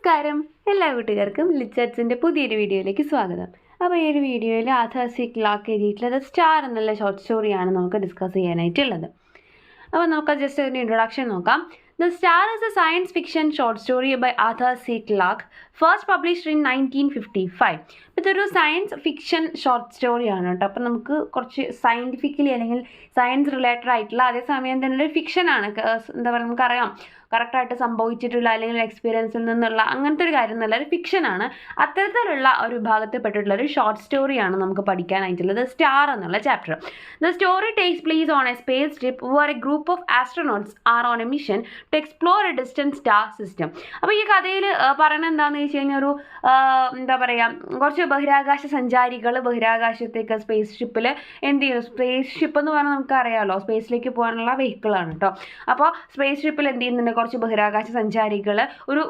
നമസ്കാരം എല്ലാ കൂട്ടുകാർക്കും ലിച്ചേർസിൻ്റെ പുതിയൊരു വീഡിയോയിലേക്ക് സ്വാഗതം. അപ്പോൾ ഈ ഒരു വീഡിയോയിൽ ആഥർ സി ക്ലാർക്ക് എഴുതിയിട്ടുള്ള ദ സ്റ്റാർ എന്നുള്ള ഷോർട്ട് സ്റ്റോറിയാണ് നമുക്ക് ഡിസ്കസ് ചെയ്യാനായിട്ടുള്ളത്. അപ്പോൾ നമുക്ക് ജസ്റ്റ് ഒരു ഇൻട്രൊഡക്ഷൻ നോക്കാം. The Star is a science fiction short story by Arthur C. Clarke, first published in 1955. ഇതൊരു സയൻസ് ഫിക്ഷൻ ഷോർട്ട് സ്റ്റോറിയാണ് കേട്ടോ. അപ്പം നമുക്ക് കുറച്ച് സയൻറ്റിഫിക്കലി അല്ലെങ്കിൽ സയൻസ് റിലേറ്റഡ് ആയിട്ടുള്ള അതേസമയം തന്നെ ഒരു ഫിക്ഷനാണ്. എന്താ പറയുക, നമുക്കറിയാം കറക്റ്റായിട്ട് സംഭവിച്ചിട്ടുള്ള അല്ലെങ്കിൽ എക്സ്പീരിയൻസിൽ നിന്നുള്ള അങ്ങനത്തെ ഒരു കാര്യം എന്നല്ല, ഒരു ഫിക്ഷനാണ്. അത്തരത്തിലുള്ള ഒരു വിഭാഗത്തിൽപ്പെട്ടിട്ടുള്ള ഒരു ഷോർട്ട് സ്റ്റോറിയാണ് നമുക്ക് പഠിക്കാനായിട്ടുള്ളത് സ്റ്റാർ എന്നുള്ള chapter. The story takes place on a space trip where a group of astronauts are on a mission to explore a distant star system. അപ്പോൾ ഈ കഥയിൽ പറയുന്നത് എന്താണെന്ന് വെച്ച് കഴിഞ്ഞാൽ ഒരു എന്താ പറയുക, കുറച്ച് ബഹിരാകാശ സഞ്ചാരികൾ ബഹിരാകാശത്തേക്ക് സ്പേസ് ഷിപ്പിൽ എന്ത് ചെയ്യുന്നു, സ്പേസ് ഷിപ്പ് എന്ന് പറഞ്ഞാൽ നമുക്ക് അറിയാമല്ലോ സ്പേസിലേക്ക് പോകാനുള്ള വെഹിക്കിളാണ് കേട്ടോ. അപ്പോൾ സ്പേസ് ഷിപ്പിൽ എന്ത് ചെയ്യുന്നുണ്ട്, കുറച്ച് ബഹിരാകാശ സഞ്ചാരികൾ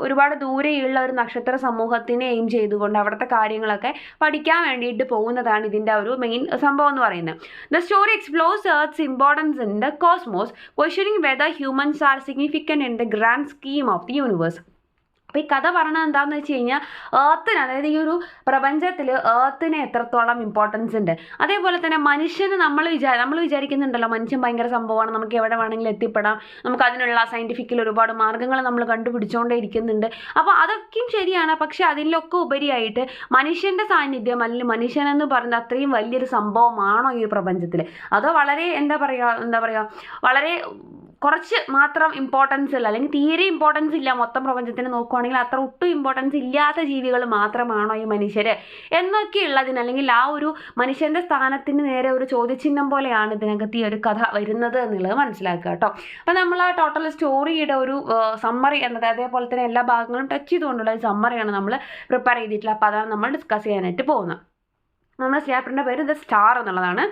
ഒരുപാട് ദൂരെയുള്ള ഒരു നക്ഷത്ര സമൂഹത്തിനെ എയിം ചെയ്തുകൊണ്ട് അവിടുത്തെ കാര്യങ്ങളൊക്കെ പഠിക്കാൻ വേണ്ടിയിട്ട് പോകുന്നതാണ് ഇതിൻ്റെ ഒരു മെയിൻ സംഭവം എന്ന് പറയുന്നത്. The story explores earth's importance in the cosmos, questioning whether humans are significant in the grand scheme of the universe. അപ്പോൾ ഈ കഥ പറഞ്ഞത് എന്താണെന്ന് വെച്ച് കഴിഞ്ഞാൽ ഏർത്തിന്, അതായത് ഈ ഒരു പ്രപഞ്ചത്തിൽ ഏർത്തിന് എത്രത്തോളം ഇമ്പോർട്ടൻസ് ഉണ്ട്, അതേപോലെ തന്നെ മനുഷ്യന് നമ്മൾ വിചാരിക്കുന്നുണ്ടല്ലോ മനുഷ്യൻ ഭയങ്കര സംഭവമാണ്, നമുക്ക് എവിടെ വേണമെങ്കിലും എത്തിപ്പെടാം, നമുക്ക് അതിനുള്ള സയൻറ്റിഫിക്കൽ ഒരുപാട് മാർഗ്ഗങ്ങൾ നമ്മൾ കണ്ടുപിടിച്ചുകൊണ്ടേ ഇരിക്കുന്നുണ്ട്. അപ്പോൾ അതൊക്കെയും ശരിയാണ്. പക്ഷേ അതിലൊക്കെ ഉപരിയായിട്ട് മനുഷ്യൻ്റെ സാന്നിധ്യം അല്ലെങ്കിൽ മനുഷ്യനെന്ന് പറയുന്നത് അത്രയും വലിയൊരു സംഭവമാണോ ഈ പ്രപഞ്ചത്തിൽ, അതോ വളരെ എന്താ പറയുക വളരെ കുറച്ച് മാത്രം ഇമ്പോർട്ടൻസ് ഇല്ല അല്ലെങ്കിൽ തീരെ ഇമ്പോർട്ടൻസ് ഇല്ല മൊത്തം പ്രപഞ്ചത്തിന് നോക്കുവാണെങ്കിൽ അത്ര ഒട്ടും ഇമ്പോർട്ടൻസ് ഇല്ലാത്ത ജീവികൾ മാത്രമാണോ ഈ മനുഷ്യർ എന്നൊക്കെ ഉള്ളതിന്, അല്ലെങ്കിൽ ആ ഒരു മനുഷ്യൻ്റെ സ്ഥാനത്തിന് നേരെ ഒരു ചോദ്യചിഹ്നം പോലെയാണ് ഇതിനകത്ത് ഈ ഒരു കഥ വരുന്നത് എന്നുള്ളത് മനസ്സിലാക്കുക കേട്ടോ. അപ്പോൾ നമ്മൾ ആ ടോട്ടൽ സ്റ്റോറിയുടെ ഒരു സമ്മറി എന്നത് അതേപോലെ തന്നെ എല്ലാ ഭാഗങ്ങളും ടച്ച് ചെയ്തുകൊണ്ടുള്ള ഒരു സമ്മറിയാണ് നമ്മൾ പ്രിപ്പയർ ചെയ്തിട്ടുള്ളത്. അപ്പോൾ അതാണ് നമ്മൾ ഡിസ്കസ് ചെയ്യാനായിട്ട് പോകുന്നത്. നമ്മുടെ ചാപ്റ്ററിൻ്റെ പേര് ദ സ്റ്റാർ എന്നുള്ളതാണ്.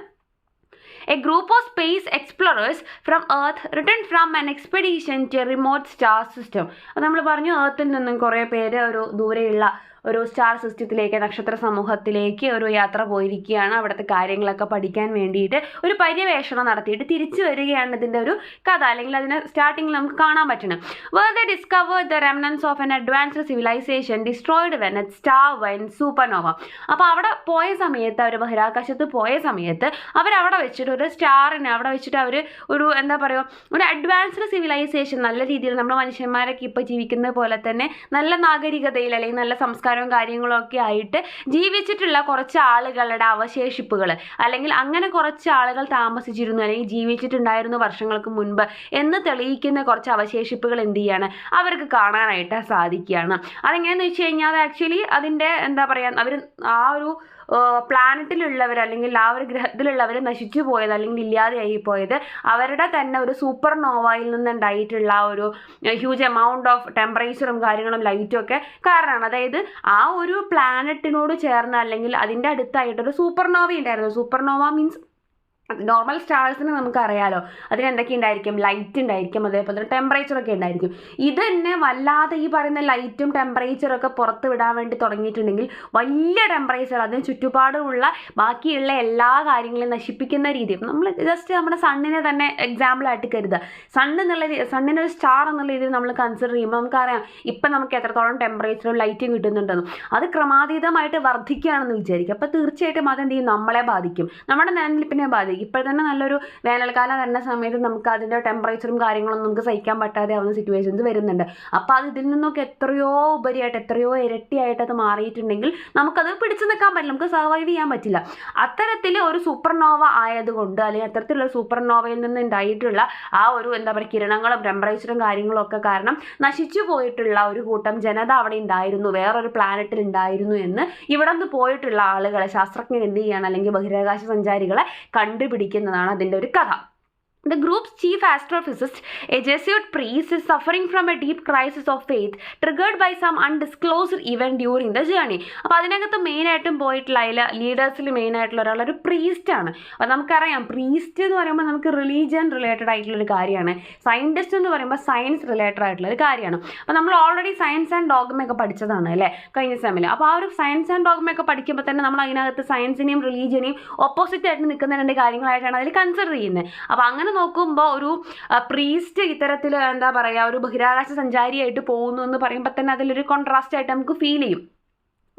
A group of space explorers from Earth returned from an expedition to a remote star system. അത് നമ്മൾ പറഞ്ഞു എർത്തിൽ നിന്നും കുറേ പേര് ഒരു ദൂരെയുള്ള ഒരു സ്റ്റാർ സിസ്റ്റത്തിലേക്ക്, നക്ഷത്ര സമൂഹത്തിലേക്ക് ഒരു യാത്ര പോയിരിക്കുകയാണ്. അവിടുത്തെ കാര്യങ്ങളൊക്കെ പഠിക്കാൻ വേണ്ടിയിട്ട് ഒരു പര്യവേഷണം നടത്തിയിട്ട് തിരിച്ചു വരികയാണ് ഇതിൻ്റെ ഒരു കഥ, അല്ലെങ്കിൽ അതിനെ സ്റ്റാർട്ടിങ്ങിൽ നമുക്ക് കാണാൻ പറ്റണം. Where they discovered the remnants of an advanced civilization destroyed when a star went supernova. അപ്പോൾ അവിടെ പോയ സമയത്ത്, അവർ ബഹിരാകാശത്ത് പോയ സമയത്ത് അവരവിടെ വെച്ചിട്ട് ഒരു സ്റ്റാറിനെ അവിടെ വെച്ചിട്ട് അവർ ഒരു എന്താ പറയുക, ഒരു അഡ്വാൻസ്ഡ് സിവിലൈസേഷൻ, നല്ല രീതിയിൽ നമ്മൾ മനുഷ്യന്മാരൊക്കെ ഇപ്പോൾ ജീവിക്കുന്നത് പോലെ തന്നെ നല്ല നാഗരികതയിൽ അല്ലെങ്കിൽ നല്ല സംസ്കാരവും കാര്യങ്ങളൊക്കെ ആയിട്ട് ജീവിച്ചിട്ടുള്ള കുറച്ച് ആളുകളുടെ അവശേഷിപ്പുകൾ, അല്ലെങ്കിൽ അങ്ങനെ കുറച്ച് ആളുകൾ താമസിച്ചിരുന്നു അല്ലെങ്കിൽ ജീവിച്ചിട്ടുണ്ടായിരുന്നു വർഷങ്ങൾക്ക് മുൻപ് എന്ന് തെളിയിക്കുന്ന കുറച്ച് അവശേഷിപ്പുകൾ എന്ത് ചെയ്യാണ്, അവർക്ക് കാണാനായിട്ട് സാധിക്കുകയാണ്. അതെങ്ങനെയാണെന്ന് വെച്ച് കഴിഞ്ഞാൽ അത് ആക്ച്വലി അതിൻ്റെ എന്താ പറയുക, അവർ ആ ഒരു പ്ലാനറ്റിലുള്ളവർ അല്ലെങ്കിൽ ആ ഒരു ഗ്രഹത്തിലുള്ളവർ നശിച്ചു പോയത് അല്ലെങ്കിൽ ഇല്ലാതെയായി പോയത് അവരുടെ തന്നെ ഒരു സൂപ്പർ നോവയിൽ നിന്നുണ്ടായിട്ടുള്ള ഒരു ഹ്യൂജ് എമൗണ്ട് ഓഫ് ടെമ്പറേച്ചറും കാര്യങ്ങളും ലൈറ്റും ഒക്കെ കാരണമാണ്. അതായത് ആ ഒരു പ്ലാനറ്റിനോട് ചേർന്ന് അല്ലെങ്കിൽ അതിൻ്റെ അടുത്തായിട്ടൊരു സൂപ്പർ നോവ ഉണ്ടായിരുന്നു. സൂപ്പർ നോവ മീൻസ് നോർമൽ സ്റ്റാർസിന് നമുക്കറിയാലോ അതിനെന്തൊക്കെ ഉണ്ടായിരിക്കും, ലൈറ്റ് ഉണ്ടായിരിക്കും, അതേപോലെ തന്നെ ടെമ്പറേച്ചറൊക്കെ ഉണ്ടായിരിക്കും. ഇത് തന്നെ വല്ലാതെ ഈ പറയുന്ന ലൈറ്റും ടെമ്പറേച്ചറൊക്കെ പുറത്ത് വിടാൻ വേണ്ടി തുടങ്ങിയിട്ടുണ്ടെങ്കിൽ വലിയ ടെമ്പറേച്ചർ, അതിന് ചുറ്റുപാടുമുള്ള ബാക്കിയുള്ള എല്ലാ കാര്യങ്ങളെയും നശിപ്പിക്കുന്ന രീതി. നമ്മൾ ജസ്റ്റ് നമ്മുടെ സണ്ണിനെ തന്നെ എക്സാമ്പിളായിട്ട് കരുതുക. സണ്ണിനൊരു സ്റ്റാർ എന്നുള്ള രീതിയിൽ നമ്മൾ കൺസിഡർ ചെയ്യുമ്പോൾ നമുക്കറിയാം ഇപ്പം നമുക്ക് എത്രത്തോളം ടെമ്പറേച്ചറും ലൈറ്റും കിട്ടുന്നുണ്ടെന്നും അത് ക്രമാതീതമായിട്ട് വർദ്ധിക്കുകയാണെന്ന് വിചാരിക്കും. അപ്പോൾ തീർച്ചയായിട്ടും അതെന്ത് ചെയ്യും, നമ്മളെ ബാധിക്കും, നമ്മുടെ നിലനിൽപ്പിനെ ബാധിക്കും. ഇപ്പോൾ തന്നെ നല്ലൊരു വേനൽക്കാലം വരുന്ന സമയത്ത് നമുക്ക് അതിൻ്റെ ടെമ്പറേച്ചറും കാര്യങ്ങളൊന്നും നമുക്ക് സഹിക്കാൻ പറ്റാതെ ആവുന്ന സിറ്റുവേഷൻസ് വരുന്നുണ്ട്. അപ്പോൾ അത് ഇതിൽ നിന്നൊക്കെ എത്രയോ ഉപരിയായിട്ട് എത്രയോ ഇരട്ടിയായിട്ട് അത് മാറിയിട്ടുണ്ടെങ്കിൽ നമുക്കത് പിടിച്ചു നിൽക്കാൻ പറ്റില്ല, നമുക്ക് സർവൈവ് ചെയ്യാൻ പറ്റില്ല. അത്തരത്തിൽ ഒരു സൂപ്പർനോവ ആയതുകൊണ്ട് അല്ലെങ്കിൽ അത്തരത്തിലുള്ള സൂപ്പർനോവയിൽ നിന്ന് ഉണ്ടായിട്ടുള്ള ആ ഒരു എന്താ പറയുക കിരണങ്ങളും ടെമ്പറേച്ചറും കാര്യങ്ങളും ഒക്കെ കാരണം നശിച്ചു പോയിട്ടുള്ള ഒരു കൂട്ടം ജനത അവിടെ ഉണ്ടായിരുന്നു, വേറൊരു പ്ലാനറ്റിൽ ഉണ്ടായിരുന്നു എന്ന് ഇവിടെ നിന്ന് പോയിട്ടുള്ള ആളുകളെ ശാസ്ത്രജ്ഞർ എന്ത് ചെയ്യാണ്, അല്ലെങ്കിൽ ബഹിരാകാശ സഞ്ചാരികളെ കണ്ടുപിടിക്കുന്നതാണ് അതിൻ്റെ ഒരു കഥ. The group's chief astrophysicist, a Jesuit priest, is suffering from a deep crisis of faith triggered by some undisclosed event during the journey. അപ്പോൾ അതിനകത്ത് മെയിനായിട്ടും പോയിട്ടുള്ള അതിൽ ലീഡേഴ്സിൽ മെയിനായിട്ടുള്ള ഒരാളൊരു പ്രീസ്റ്റാണ്. അപ്പോൾ നമുക്കറിയാം പ്രീസ്റ്റ് എന്ന് പറയുമ്പോൾ നമുക്ക് റിലീജിയൻ റിലേറ്റഡ് ആയിട്ടുള്ളൊരു കാര്യമാണ്, സയൻറ്റിസ്റ്റ് എന്ന് പറയുമ്പോൾ സയൻസ് റിലേറ്റഡ് ആയിട്ടുള്ളൊരു കാര്യമാണ്. അപ്പോൾ നമ്മൾ ഓൾറെഡി സയൻസ് ആൻഡ് ഡോഗ്മയൊക്കെ പഠിച്ചതാണ് അല്ലേ കഴിഞ്ഞ സെമ്മിൽ. അപ്പോൾ ആ ഒരു സയൻസ് ആൻഡ് ഡോഗ്മയൊക്കെ പഠിക്കുമ്പോൾ തന്നെ നമ്മൾ അതിനകത്ത് സയൻസിനെയും റിലീജിയനെയും ഓപ്പോസിറ്റ് ആയിട്ട് നിൽക്കുന്ന രണ്ട് കാര്യങ്ങളായിട്ടാണ് അതിൽ കൺസിഡർ ചെയ്യുന്നത്. അപ്പോൾ അങ്ങനെ അങ്ങനെ നോക്കുമ്പോൾ ഒരു പ്രീസ്റ്റ് ഇത്തരത്തിൽ എന്താ പറയുക ഒരു ബഹിരാകാശ സഞ്ചാരിയായിട്ട് പോകുന്നു എന്ന് പറയുമ്പോൾ തന്നെ അതിലൊരു കോൺട്രാസ്റ്റ് ആയിട്ട് നമുക്ക് ഫീൽ ചെയ്യും.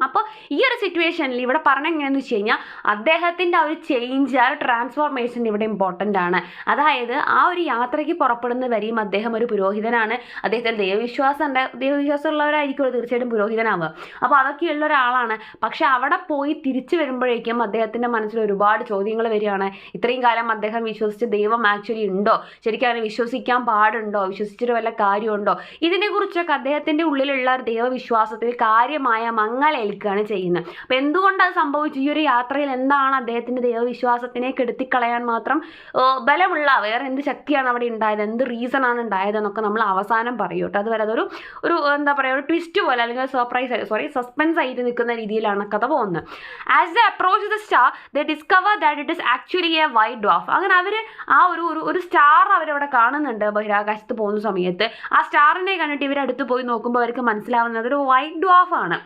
അപ്പോൾ ഈ ഒരു സിറ്റുവേഷനിൽ ഇവിടെ പറഞ്ഞ എങ്ങനെയാണെന്ന് വെച്ച് കഴിഞ്ഞാൽ അദ്ദേഹത്തിൻ്റെ ആ ഒരു ചേഞ്ച്, ആ ഒരു ട്രാൻസ്ഫോർമേഷൻ ഇവിടെ ഇമ്പോർട്ടൻ്റ് ആണ്. അതായത് ആ ഒരു യാത്രയ്ക്ക് പുറപ്പെടുന്ന വരെയും അദ്ദേഹം ഒരു പുരോഹിതനാണ്. അദ്ദേഹത്തിന് ദൈവവിശ്വാസമുള്ളവരായിരിക്കും തീർച്ചയായിട്ടും പുരോഹിതനാവുക. അപ്പോൾ അതൊക്കെയുള്ള ഒരാളാണ്. പക്ഷെ അവിടെ പോയി തിരിച്ചു വരുമ്പോഴേക്കും അദ്ദേഹത്തിൻ്റെ മനസ്സിൽ ഒരുപാട് ചോദ്യങ്ങൾ വരികയാണ്. ഇത്രയും കാലം അദ്ദേഹം വിശ്വസിച്ച ദൈവം ആക്ച്വലി ഉണ്ടോ, ശരിക്കും അങ്ങനെ വിശ്വസിക്കാൻ പാടുണ്ടോ, വിശ്വസിച്ചിട്ട് വല്ല കാര്യമുണ്ടോ, ഇതിനെക്കുറിച്ചൊക്കെ അദ്ദേഹത്തിൻ്റെ ഉള്ളിലുള്ള ഒരു ദൈവവിശ്വാസത്തിൽ കാര്യമായ മങ്ങലേൽക്കുകയാണ് ചെയ്യുന്നത്. അപ്പം എന്തുകൊണ്ട് അത് സംഭവിച്ചു, ഈ ഒരു യാത്രയിൽ എന്താണ് അദ്ദേഹത്തിൻ്റെ ദൈവവിശ്വാസത്തിനെ കെടുത്തിക്കളയാൻ മാത്രം ബലമുള്ള വേറെ എന്ത് ശക്തിയാണ് അവിടെ ഉണ്ടായത്, എന്ത് റീസൺ ആണ് ഉണ്ടായതെന്നൊക്കെ നമ്മൾ അവസാനം പറയും കേട്ടോ. അതുവരെ അതൊരു എന്താ പറയുക ഒരു ട്വിസ്റ്റ് പോലെ അല്ലെങ്കിൽ സസ്പെൻസ് ആയിട്ട് നിൽക്കുന്ന രീതിയിലാണ് കഥ പോകുന്നത്. As the approach the star the discover that it is actually A white dwarf. അങ്ങനെ അവർ ആ ഒരു സ്റ്റാർ അവരവിടെ കാണുന്നുണ്ട് ബഹിരാകാശത്ത് പോകുന്ന സമയത്ത്. ആ സ്റ്റാറിനെ കണ്ടിട്ട് ഇവരടുത്ത് പോയി നോക്കുമ്പോൾ അവർക്ക് മനസ്സിലാവുന്നത് ഒരു വൈറ്റ് ഡ്വാർഫ് ആണ്.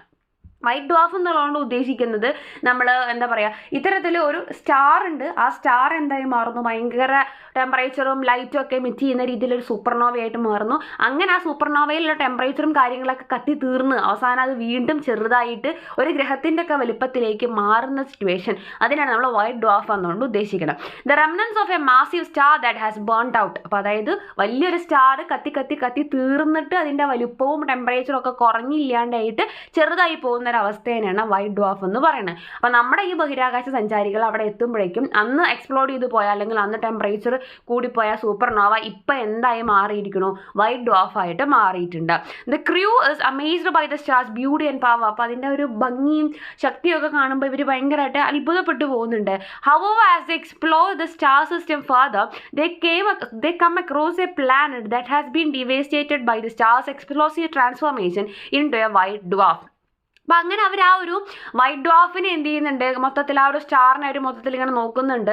വൈറ്റ് ഡ്വാർഫ് എന്നുള്ളതുകൊണ്ട് ഉദ്ദേശിക്കുന്നത് നമ്മൾ എന്താ പറയുക ഇത്തരത്തിൽ ഒരു സ്റ്റാർ ഉണ്ട്. ആ സ്റ്റാർ എന്തായി മാറുന്നു, ഭയങ്കര ടെമ്പറേച്ചറും ലൈറ്റും ഒക്കെ എമിറ്റ് ചെയ്യുന്ന രീതിയിലൊരു സൂപ്പർനോവയായിട്ട് മാറുന്നു. അങ്ങനെ ആ സൂപ്പർനോവയിലുള്ള ടെമ്പറേച്ചറും കാര്യങ്ങളൊക്കെ കത്തി തീർന്ന് അവസാനം അത് വീണ്ടും ചെറുതായിട്ട് ഒരു ഗ്രഹത്തിൻ്റെ ഒക്കെ വലുപ്പത്തിലേക്ക് മാറുന്ന സിറ്റുവേഷൻ, അതിനാണ് നമ്മൾ വൈറ്റ് ഡ്വാർഫ് എന്നുകൊണ്ട് ഉദ്ദേശിക്കുന്നത്. The remnants of a massive star that has burned out. അപ്പോൾ അതായത് വലിയൊരു സ്റ്റാർ കത്തി തീർന്നിട്ട് അതിൻ്റെ വലുപ്പവും ടെമ്പറേച്ചറും ഒക്കെ കുറഞ്ഞില്ലാണ്ടായിട്ട് ചെറുതായി പോകുന്ന അവസ്ഥയാണ് വൈറ്റ് ഡ്വാർഫ് എന്ന് പറയുന്നത്. അപ്പോൾ നമ്മുടെ ഈ ബഹിരാകാശ സഞ്ചാരികൾ അവിടെ എത്തുമ്പോഴേക്കും അന്ന് എക്സ്പ്ലോഡ് ചെയ്ത് പോയ അല്ലെങ്കിൽ അന്ന് ടെമ്പറേച്ചർ കൂടിപ്പോയ സൂപ്പർനോവ ഇപ്പം എന്തായി മാറിയിരിക്കണു, വൈറ്റ് ഡ്വാർഫ് ആയിട്ട് മാറിയിട്ടുണ്ട്. The crew is amazed by the star's beauty and power. അപ്പോൾ അതിൻ്റെ ഒരു ഭംഗിയും ശക്തിയൊക്കെ കാണുമ്പോൾ ഇവർ ഭയങ്കരമായിട്ട് അത്ഭുതപ്പെട്ടു പോകുന്നുണ്ട്. However, as they explore the star system further, they come across a planet that has been devastated by the star's explosive transformation into a white dwarf. അപ്പം അങ്ങനെ അവർ ആ ഒരു വൈറ്റ് ഡ്വാർഫിനെ എന്ത് ചെയ്യുന്നുണ്ട്, മൊത്തത്തിൽ ആ ഒരു സ്റ്റാറിനെ അവർ മൊത്തത്തിൽ ഇങ്ങനെ നോക്കുന്നുണ്ട്,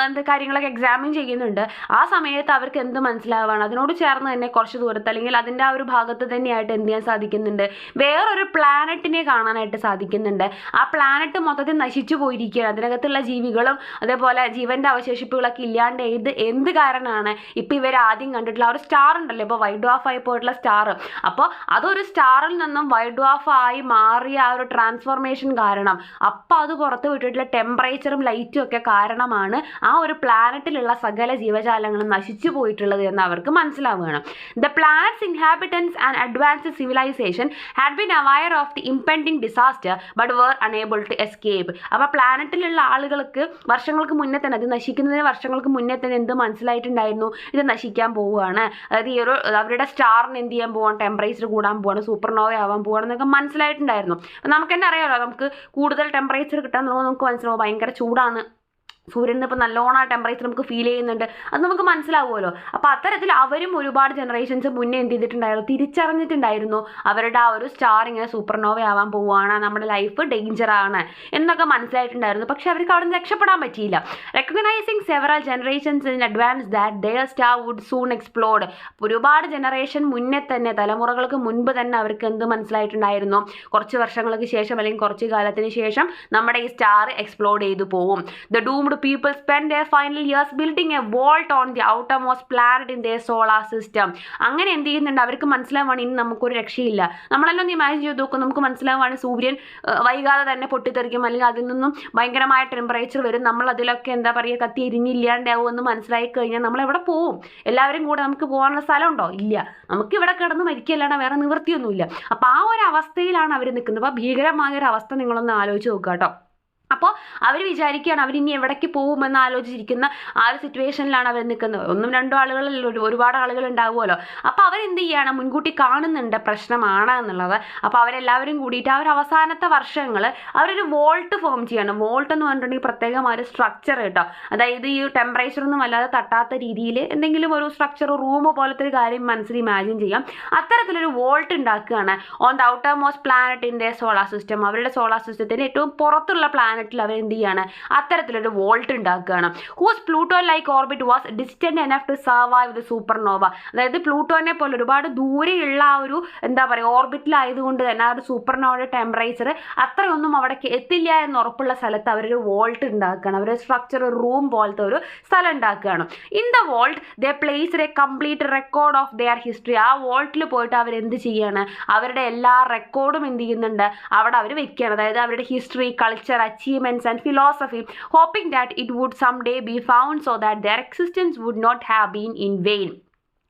എന്ത് കാര്യങ്ങളൊക്കെ എക്സാമിൻ ചെയ്യുന്നുണ്ട്. ആ സമയത്ത് അവർക്ക് എന്ത് മനസ്സിലാവുകയാണ്, അതിനോട് ചേർന്ന് തന്നെ കുറച്ച് ദൂരത്ത് അല്ലെങ്കിൽ അതിൻ്റെ ആ ഒരു ഭാഗത്ത് തന്നെയായിട്ട് എന്ത് ചെയ്യാൻ സാധിക്കുന്നുണ്ട്, വേറൊരു പ്ലാനറ്റിനെ കാണാനായിട്ട് സാധിക്കുന്നുണ്ട്. ആ പ്ലാനറ്റ് മൊത്തത്തിൽ നശിച്ചു പോയിരിക്കുകയാണ്. അതിനകത്തുള്ള ജീവികളും അതേപോലെ ജീവൻ്റെ അവശേഷിപ്പുകളൊക്കെ ഇല്ലാണ്ട് എന്ത് കാരണമാണ് ഇപ്പം ഇവർ ആദ്യം കണ്ടിട്ടുള്ള ആ ഒരു സ്റ്റാർ ഉണ്ടല്ലോ, ഇപ്പോൾ വൈറ്റ് ഡ്വാർഫായി പോയിട്ടുള്ള സ്റ്റാർ. അപ്പോൾ അതൊരു സ്റ്റാറിൽ നിന്നും വൈറ്റ് ഡ്വാർഫായി മാറി ആ ഒരു ട്രാൻസ്ഫോർമേഷൻ കാരണം അപ്പം അത് പുറത്ത് വിട്ടിട്ടുള്ള ടെമ്പറേച്ചറും ലൈറ്റും ഒക്കെ കാരണമാണ് ആ ഒരു പ്ലാനറ്റിലുള്ള സകല ജീവജാലങ്ങളും നശിച്ചു പോയിട്ടുള്ളത് എന്ന് അവർക്ക് മനസ്സിലാവുകയാണ്. The planet's inhabitants and advanced civilisation had been aware of the impending disaster but were unable to escape. അപ്പോൾ പ്ലാനറ്റിലുള്ള ആളുകൾക്ക് വർഷങ്ങൾക്ക് മുന്നേ തന്നെ, അത് നശിക്കുന്നതിന് വർഷങ്ങൾക്ക് മുന്നേ തന്നെ എന്ത് മനസ്സിലായിട്ടുണ്ടായിരുന്നു, ഇത് നശിക്കാൻ പോവുകയാണ്, അതായത് ഈ ഒരു അവരുടെ സ്റ്റാറിന് എന്ത് ചെയ്യാൻ പോവാണ്, ടെമ്പറേച്ചർ കൂടാൻ പോവാണ്, സൂപ്പർനോവ ആവാൻ പോവാണെന്നൊക്കെ മനസ്സിലായിട്ടുണ്ടായിരുന്നു. നമുക്ക് തന്നെ അറിയാമല്ലോ, നമുക്ക് കൂടുതൽ ടെമ്പറേച്ചർ കിട്ടാൻ നമുക്ക് മനസ്സിലാവും, ഭയങ്കര ചൂടാണ്, സൂര്യനിൽ ഇപ്പോൾ നല്ലോണം ആ ടെമ്പറേച്ചർ നമുക്ക് ഫീൽ ചെയ്യുന്നുണ്ട്, അത് നമുക്ക് മനസ്സിലാവുമല്ലോ. അപ്പോൾ അത്തരത്തിൽ അവരും ഒരുപാട് ജനറേഷൻസ് മുന്നേ എന്ത് ചെയ്തിട്ടുണ്ടായിരുന്നു, തിരിച്ചറിഞ്ഞിട്ടുണ്ടായിരുന്നു അവരുടെ ആ ഒരു സ്റ്റാർ ഇങ്ങനെ സൂപ്പർനോവ ആവാൻ പോവുകയാണ്, നമ്മുടെ ലൈഫ് ഡേഞ്ചറാണ് എന്നൊക്കെ മനസ്സിലായിട്ടുണ്ടായിരുന്നു. പക്ഷെ അവർക്ക് അവിടെ നിന്ന് രക്ഷപ്പെടാൻ പറ്റിയില്ല. Recognising several generations in advance that their star would soon explode. ഒരുപാട് ജനറേഷൻ മുന്നേ തന്നെ, തലമുറകൾക്ക് മുൻപ് തന്നെ അവർക്ക് എന്ത് മനസ്സിലായിട്ടുണ്ടായിരുന്നു, കുറച്ച് വർഷങ്ങൾക്ക് ശേഷം അല്ലെങ്കിൽ കുറച്ച് കാലത്തിന് ശേഷം നമ്മുടെ ഈ സ്റ്റാർ എക്സ്പ്ലോഡ് ചെയ്തു പോവും. The doomed people spend their final years building a vault on the outermost planet in their solar system. അങ്ങനെ എന്ത് ചെയ്യുന്നുണ്ട്, അവർക്ക് മനസ്സിലാവുകയാണ് ഇനി നമുക്കൊരു രക്ഷയില്ല. നമ്മളെല്ലാം ഒന്ന് ഇമാജിൻ ചെയ്ത് നോക്കും, നമുക്ക് മനസ്സിലാവുകയാണ് സൂര്യൻ വൈകാതെ തന്നെ പൊട്ടിത്തെറിക്കും, അല്ലെങ്കിൽ അതിൽ നിന്നും ഭയങ്കരമായ ടെമ്പറേച്ചർ വരും, നമ്മൾ അതിലൊക്കെ എന്താ പറയുക കത്തി എരിഞ്ഞില്ലാണ്ടാവും എന്ന് മനസ്സിലായി കഴിഞ്ഞാൽ നമ്മൾ എവിടെ പോവും? എല്ലാവരും കൂടെ നമുക്ക് പോകാനുള്ള സ്ഥലമുണ്ടോ? ഇല്ല, നമുക്ക് ഇവിടെ കിടന്ന് മരിക്കല്ലാണ്ട് വേറെ നിവൃത്തിയൊന്നുമില്ല. അപ്പോൾ ആ ഒരു അവസ്ഥയിലാണ് അവർ നിൽക്കുന്നത്. അപ്പോൾ ഭീകരമായ ഒരു അവസ്ഥ നിങ്ങളൊന്ന് ആലോചിച്ച് നോക്കുക കേട്ടോ. അപ്പോൾ അവർ വിചാരിക്കുകയാണ് അവരിനി എവിടേക്ക് പോകുമെന്ന് ആലോചിച്ചിരിക്കുന്ന ആ ഒരു സിറ്റുവേഷനിലാണ് അവർ നിൽക്കുന്നത്. ഒന്നും രണ്ടോ ആളുകളല്ല, ഒരുപാട് ആളുകൾ ഉണ്ടാവുമല്ലോ. അപ്പോൾ അവരെന്ത് ചെയ്യുകയാണ്, മുൻകൂട്ടി കാണുന്നുണ്ട് പ്രശ്നമാണ് എന്നുള്ളത്. അപ്പോൾ അവരെല്ലാവരും കൂടിയിട്ട് ആ ഒരു അവസാനത്തെ വർഷങ്ങൾ അവരൊരു വോൾട്ട് ഫോം ചെയ്യാണ്. വോൾട്ട് എന്ന് പറഞ്ഞിട്ടുണ്ടെങ്കിൽ പ്രത്യേകമായ ഒരു സ്ട്രക്ചർ കേട്ടോ, അതായത് ഈ ടെമ്പറേച്ചറൊന്നും വല്ലാതെ തട്ടാത്ത രീതിയിൽ എന്തെങ്കിലും ഒരു സ്ട്രക്ചർ, റൂം പോലത്തെ ഒരു കാര്യം മനസ്സിൽ ഇമാജിൻ ചെയ്യാം. അത്തരത്തിലൊരു വോൾട്ട് ഉണ്ടാക്കുകയാണ് on the outer most planet in the solar system. അവരുടെ സോളാർ സിസ്റ്റത്തിൻ്റെ ഏറ്റവും പുറത്തുള്ള പ്ലാനറ്റ് പ്ലാനറ്റിൽ അവർ എന്ത് ചെയ്യാണ്, അത്തരത്തിലൊരു വോൾട്ട് ഉണ്ടാക്കുകയാണ്. Whose Pluto like orbit was distant enough to survive the supernova. അതായത് പ്ലൂട്ടോനെ പോലെ ഒരുപാട് ദൂരെയുള്ള ആ ഒരു എന്താ പറയുക ഓർബിറ്റിലായതുകൊണ്ട് തന്നെ ആ ഒരു സൂപ്പർനോവയുടെ ടെമ്പറേച്ചർ അത്രയൊന്നും അവിടെ എത്തില്ല എന്ന് ഉറപ്പുള്ള സ്ഥലത്ത് അവരൊരു വോൾട്ട് ഉണ്ടാക്കുകയാണ്. അവരൊരു സ്ട്രക്ചർ, ഒരു റൂം പോലത്തെ ഒരു സ്ഥലം ഉണ്ടാക്കുകയാണ്. In the volt they placed A complete record of their history. ആ വോൾട്ടിൽ പോയിട്ട് അവരെന്ത് ചെയ്യാണ്, അവരുടെ എല്ലാ റെക്കോർഡും എന്ത് ചെയ്യുന്നുണ്ട്, അവിടെ അവർ വെക്കുകയാണ്. അതായത് അവരുടെ history, culture, achievements and philosophy, hoping that it would someday be found so that their existence would not have been in vain.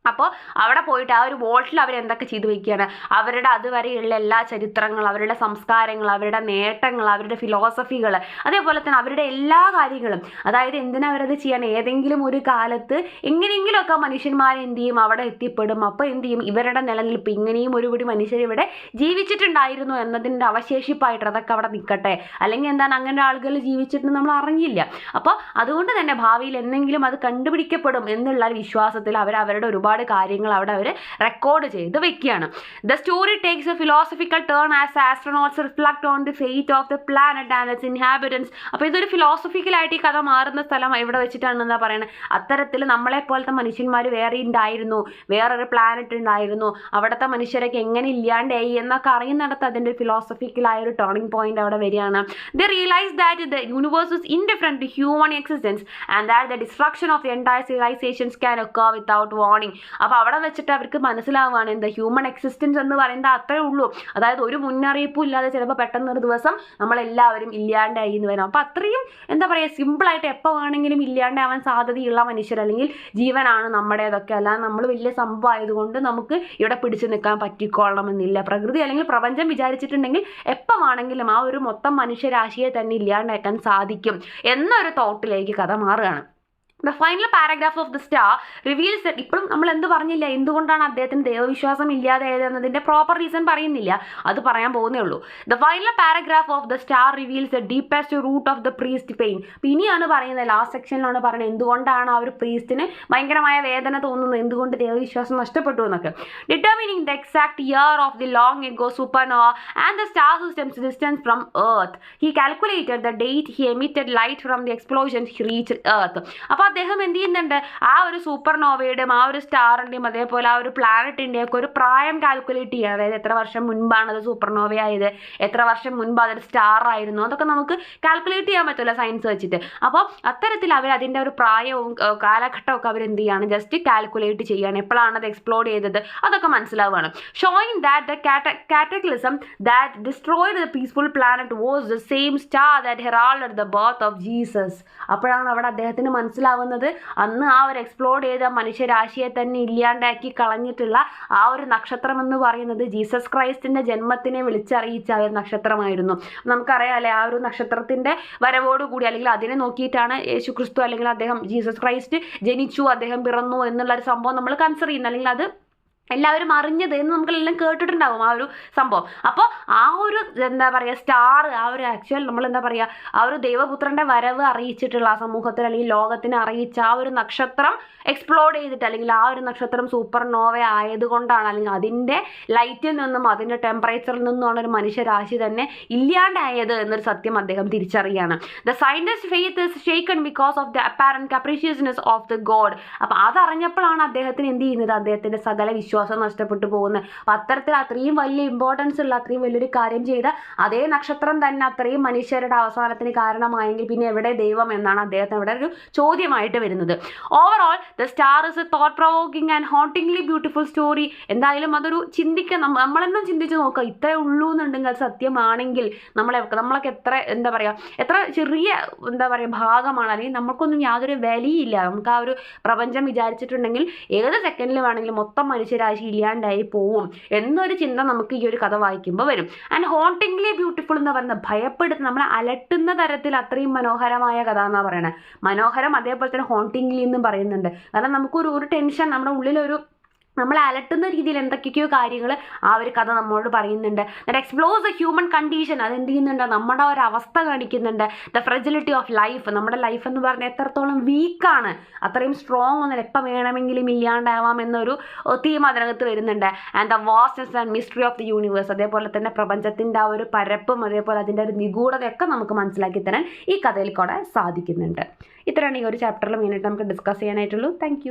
അപ്പോൾ അവിടെ പോയിട്ട് ആ ഒരു വോൾട്ടിൽ അവരെന്തൊക്കെ ചെയ്തു വയ്ക്കുകയാണ്, അവരുടെ അതുവരെയുള്ള എല്ലാ ചരിത്രങ്ങൾ, അവരുടെ സംസ്കാരങ്ങൾ, അവരുടെ നേട്ടങ്ങൾ, അവരുടെ ഫിലോസഫികൾ, അതേപോലെ തന്നെ അവരുടെ എല്ലാ കാര്യങ്ങളും. അതായത് എന്തിനാ അവരത് ചെയ്യാൻ, ഏതെങ്കിലും ഒരു കാലത്ത് എങ്ങനെയെങ്കിലുമൊക്കെ മനുഷ്യന്മാർ എന്ത് ചെയ്യും, അവിടെ എത്തിപ്പെടും. അപ്പോൾ എന്ത് ചെയ്യും, ഇവരുടെ നിലനിൽപ്പ്, ഇങ്ങനെയും ഒരുപിടി മനുഷ്യർ ഇവിടെ ജീവിച്ചിട്ടുണ്ടായിരുന്നു എന്നതിൻ്റെ അവശേഷിപ്പായിട്ട് അതൊക്കെ അവിടെ നിൽക്കട്ടെ. അല്ലെങ്കിൽ എന്താണ്, അങ്ങനെ ആളുകൾ ജീവിച്ചിട്ട് നമ്മൾ അറിഞ്ഞില്ല. അപ്പോൾ അതുകൊണ്ട് തന്നെ ഭാവിയിൽ എന്തെങ്കിലും അത് കണ്ടുപിടിക്കപ്പെടും എന്നുള്ള വിശ്വാസത്തിൽ അവരുടെ ഒരുപാട് കാര്യങ്ങൾ അവിടെ അവർ റെക്കോർഡ് ചെയ്ത് വെക്കുകയാണ്. The story takes A philosophical turn as astronauts reflect on the fate of the planet and it's inhabitants. അപ്പോൾ ഇതൊരു ഫിലോസഫിക്കലായിട്ട് ഈ കഥ മാറുന്ന സ്ഥലം എവിടെ വെച്ചിട്ടാണ് എന്താ പറയുന്നത്, അത്തരത്തിൽ നമ്മളെ പോലത്തെ മനുഷ്യന്മാർ വേറെ ഉണ്ടായിരുന്നു, വേറൊരു പ്ലാനറ്റ് ഉണ്ടായിരുന്നു, അവിടുത്തെ മനുഷ്യരൊക്കെ എങ്ങനെ ഇല്ലാണ്ടായി എന്നൊക്കെ അറിയുന്നിടത്ത് അതിൻ്റെ ഫിലോസഫിക്കലായ ഒരു ടേണിംഗ് പോയിന്റ് അവിടെ വരികയാണ്. They realise that the universe is indifferent to human existence and that the destruction of the entire civilisations can occur without warning. അപ്പോൾ അവിടെ വെച്ചിട്ട് അവർക്ക് മനസ്സിലാവുകയാണ് എന്താ ഹ്യൂമൻ എക്സിസ്റ്റൻസ് എന്ന് പറയുന്നത് അത്രേ ഉള്ളൂ. അതായത് ഒരു മുന്നറിയിപ്പും ഇല്ലാതെ ചിലപ്പോൾ പെട്ടെന്ന് ഒരു ദിവസം നമ്മളെല്ലാവരും ഇല്ലാണ്ടായി എന്ന് വരാം. അപ്പോൾ അത്രയും എന്താ പറയുക സിമ്പിളായിട്ട് എപ്പോൾ വേണമെങ്കിലും ഇല്ലാണ്ടാവാൻ സാധ്യതയുള്ള മനുഷ്യർ അല്ലെങ്കിൽ ജീവനാണ് നമ്മുടേതൊക്കെ. അല്ലാതെ നമ്മൾ വലിയ സംഭവം ആയതുകൊണ്ട് നമുക്ക് ഇവിടെ പിടിച്ചു നിൽക്കാൻ പറ്റിക്കൊള്ളണമെന്നില്ല. പ്രകൃതി അല്ലെങ്കിൽ പ്രപഞ്ചം വിചാരിച്ചിട്ടുണ്ടെങ്കിൽ എപ്പോൾ വേണമെങ്കിലും ആ ഒരു മൊത്തം മനുഷ്യരാശിയെ തന്നെ ഇല്ലാണ്ടാക്കാൻ സാധിക്കും എന്നൊരു തോട്ടിലേക്ക് കഥ മാറുകയാണ്. The final paragraph of the star reveals that ഇപ്പോഴും നമ്മൾ എന്ത് പറഞ്ഞില്ല, എന്തുകൊണ്ടാണ് അദ്ദേഹത്തിന് ദൈവവിശ്വാസം ഇല്ലാതായത് എന്നതിൻ്റെ പ്രോപ്പർ റീസൺ പറയുന്നില്ല, അത് പറയാൻ പോകുന്നേ ഉള്ളൂ. The final paragraph of the star reveals the deepest root of the priest pain. ഇനിയാണ് പറയുന്നത്, ലാസ്റ്റ് സെക്ഷനിലാണ് പറയുന്നത് എന്തുകൊണ്ടാണ് ആ ഒരു പ്രീസ്റ്റിന് ഭയങ്കരമായ വേദന തോന്നുന്നത്, എന്തുകൊണ്ട് ദൈവവിശ്വാസം നഷ്ടപ്പെട്ടു എന്നൊക്കെ. Determining the exact year of the long ago supernova and the star system's distance from Earth, he calculated the date he emitted light from the explosion reached Earth. അപ്പോൾ അദ്ദേഹം എന്ത് ചെയ്യുന്നുണ്ട്, ആ ഒരു സൂപ്പർനോവയുടെയും ആ ഒരു സ്റ്റാറിൻ്റെയും അതേപോലെ ആ ഒരു പ്ലാനറ്റിൻ്റെയും ഒക്കെ ഒരു പ്രായം കാൽക്കുലേറ്റ് ചെയ്യുക. അതായത് എത്ര വർഷം മുൻപാണ് അത് സൂപ്പർനോവയായത്, എത്ര വർഷം മുൻപ് അതൊരു സ്റ്റാർ ആയിരുന്നു, അതൊക്കെ നമുക്ക് കാൽക്കുലേറ്റ് ചെയ്യാൻ പറ്റില്ല സയൻസ് വെച്ചിട്ട്. അപ്പോൾ അത്തരത്തിൽ അവർ അതിൻ്റെ ഒരു പ്രായവും കാലഘട്ടമൊക്കെ അവർ എന്ത് ചെയ്യാണ്, ജസ്റ്റ് കാൽക്കുലേറ്റ് ചെയ്യുകയാണ്, എപ്പോഴാണ് അത് എക്സ്പ്ലോഡ് ചെയ്തത് അതൊക്കെ മനസ്സിലാവുകയാണ്. Showing that the cataclysm that destroyed the peaceful planet was the same star that heralded the birth of Jesus. അപ്പോഴാണ് അവിടെ അദ്ദേഹത്തിന് മനസ്സിലാവുന്നത് അന്ന് ആ ഒരു എക്സ്പ്ലോഡ് ചെയ്ത മനുഷ്യരാശിയെ തന്നെ ഇല്ലാണ്ടാക്കി കളഞ്ഞിട്ടുള്ള ആ ഒരു നക്ഷത്രം എന്ന് പറയുന്നത് ജീസസ് ക്രൈസ്റ്റിന്റെ ജന്മത്തിനെ വിളിച്ചറിയിച്ച ആ ഒരു നക്ഷത്രമായിരുന്നു. നമുക്കറിയാം അല്ലെ, ആ ഒരു നക്ഷത്രത്തിന്റെ വരവോടുകൂടി അല്ലെങ്കിൽ അതിനെ നോക്കിയിട്ടാണ് യേശു ക്രിസ്തു അല്ലെങ്കിൽ അദ്ദേഹം ജീസസ് ക്രൈസ്റ്റ് ജനിച്ചു, അദ്ദേഹം പിറന്നു എന്നുള്ള ഒരു സംഭവം നമ്മൾ കൺസിഡർ ചെയ്യുന്നു, അല്ലെങ്കിൽ അത് എല്ലാവരും അറിഞ്ഞത് എന്ന് നമുക്കെല്ലാം കേട്ടിട്ടുണ്ടാകും ആ ഒരു സംഭവം. അപ്പോൾ ആ ഒരു എന്താ പറയുക സ്റ്റാർ, ആ ഒരു ആക്ച്വൽ നമ്മൾ എന്താ പറയുക ആ ഒരു ദൈവപുത്രൻ്റെ വരവ് അറിയിച്ചിട്ടുള്ള ആ സമൂഹത്തിൽ അല്ലെങ്കിൽ ലോകത്തിനെ അറിയിച്ച ആ ഒരു നക്ഷത്രം എക്സ്പ്ലോഡ് ചെയ്തിട്ട് അല്ലെങ്കിൽ ആ ഒരു നക്ഷത്രം സൂപ്പർനോവ ആയതുകൊണ്ടാണ്, അല്ലെങ്കിൽ അതിൻ്റെ ലൈറ്റിൽ നിന്നും അതിൻ്റെ ടെമ്പറേച്ചറിൽ നിന്നുമാണ് ഒരു മനുഷ്യരാശി തന്നെ ഇല്ലാണ്ടായത് എന്നൊരു സത്യം അദ്ദേഹം തിരിച്ചറിയാണ്. The scientist's faith is shaken because of the apparent capriciousness of the god. അപ്പോൾ അതറിഞ്ഞപ്പോഴാണ് അദ്ദേഹത്തിന് എന്ത് ചെയ്യുന്നത്, അദ്ദേഹത്തിൻ്റെ സകല വിശ്വാസം നഷ്ടപ്പെട്ടു പോകുന്നത്. അപ്പം അത്തരത്തിൽ അത്രയും വലിയ ഇമ്പോർട്ടൻസ് ഉള്ള അത്രയും വലിയൊരു കാര്യം ചെയ്ത അതേ നക്ഷത്രം തന്നെ അത്രയും മനുഷ്യരുടെ അവസാനത്തിന് കാരണമായെങ്കിൽ പിന്നെ എവിടെ ദൈവം എന്നാണ് അദ്ദേഹത്തിന് ഇവിടെ ഒരു ചോദ്യമായിട്ട് വരുന്നത്. Overall the star is a thought provoking and hauntingly beautiful story. എന്തായാലും അതൊരു നമ്മളെന്നും ചിന്തിച്ച് നോക്കുക, ഇത്രേ ഉള്ളൂ എന്നുണ്ടെങ്കിൽ അത് സത്യമാണെങ്കിൽ നമ്മളൊക്കെ എത്ര എന്താ പറയുക എത്ര ചെറിയ എന്താ പറയുക ഭാഗമാണ്, അല്ലെങ്കിൽ നമുക്കൊന്നും യാതൊരു വിലയില്ല. നമുക്ക് ആ ഒരു പ്രപഞ്ചം വിചാരിച്ചിട്ടുണ്ടെങ്കിൽ ഏത് സെക്കൻഡിൽ വേണമെങ്കിലും മൊത്തം മനുഷ്യരാശി ഇല്ലാണ്ടായി പോവും എന്നൊരു ചിന്ത നമുക്ക് ഈ ഒരു കഥ വായിക്കുമ്പോൾ വരും. ആൻഡ് ഹോണ്ടിംഗ്ലി ബ്യൂട്ടിഫുൾ എന്ന് പറയുന്നത് ഭയപ്പെടുത്തുന്ന, നമ്മളെ അലട്ടുന്ന തരത്തിൽ അത്രയും മനോഹരമായ കഥ എന്നാണ് പറയുന്നത്. മനോഹരം അതേപോലെ തന്നെ ഹോണ്ടിംഗ്ലി എന്നും പറയുന്നുണ്ട്. കാരണം നമുക്കൊരു ടെൻഷൻ, നമ്മുടെ ഉള്ളിലൊരു നമ്മളെ അലട്ടുന്ന രീതിയിൽ എന്തൊക്കെയൊക്കെയോ കാര്യങ്ങൾ ആ ഒരു കഥ നമ്മളോട് പറയുന്നുണ്ട്. That explores the human condition. അതെന്ത് ചെയ്യുന്നുണ്ട്, നമ്മുടെ ഒരു അവസ്ഥ കാണിക്കുന്നുണ്ട്. The fragility of life. നമ്മുടെ ലൈഫ് എന്ന് പറഞ്ഞാൽ എത്രത്തോളം വീക്കാണ്, അത്രയും സ്ട്രോങ് ഒന്നും എപ്പം വേണമെങ്കിലും ഇല്ലാണ്ടാവാം എന്നൊരു തീം അതിനകത്ത് വരുന്നുണ്ട്. And the vastness and mystery of the universe. അതേപോലെ തന്നെ പ്രപഞ്ചത്തിൻ്റെ ആ ഒരു പരപ്പും അതേപോലെ അതിൻ്റെ ഒരു നിഗൂഢതയൊക്കെ നമുക്ക് മനസ്സിലാക്കി തരാൻ ഈ കഥയിൽ കൂടെ സാധിക്കുന്നുണ്ട്. ഇത്രയാണ് ഈ ഒരു ചാപ്റ്ററിൽ മെയിനായിട്ട് നമുക്ക് ഡിസ്കസ് ചെയ്യാനായിട്ടുള്ളൂ. താങ്ക്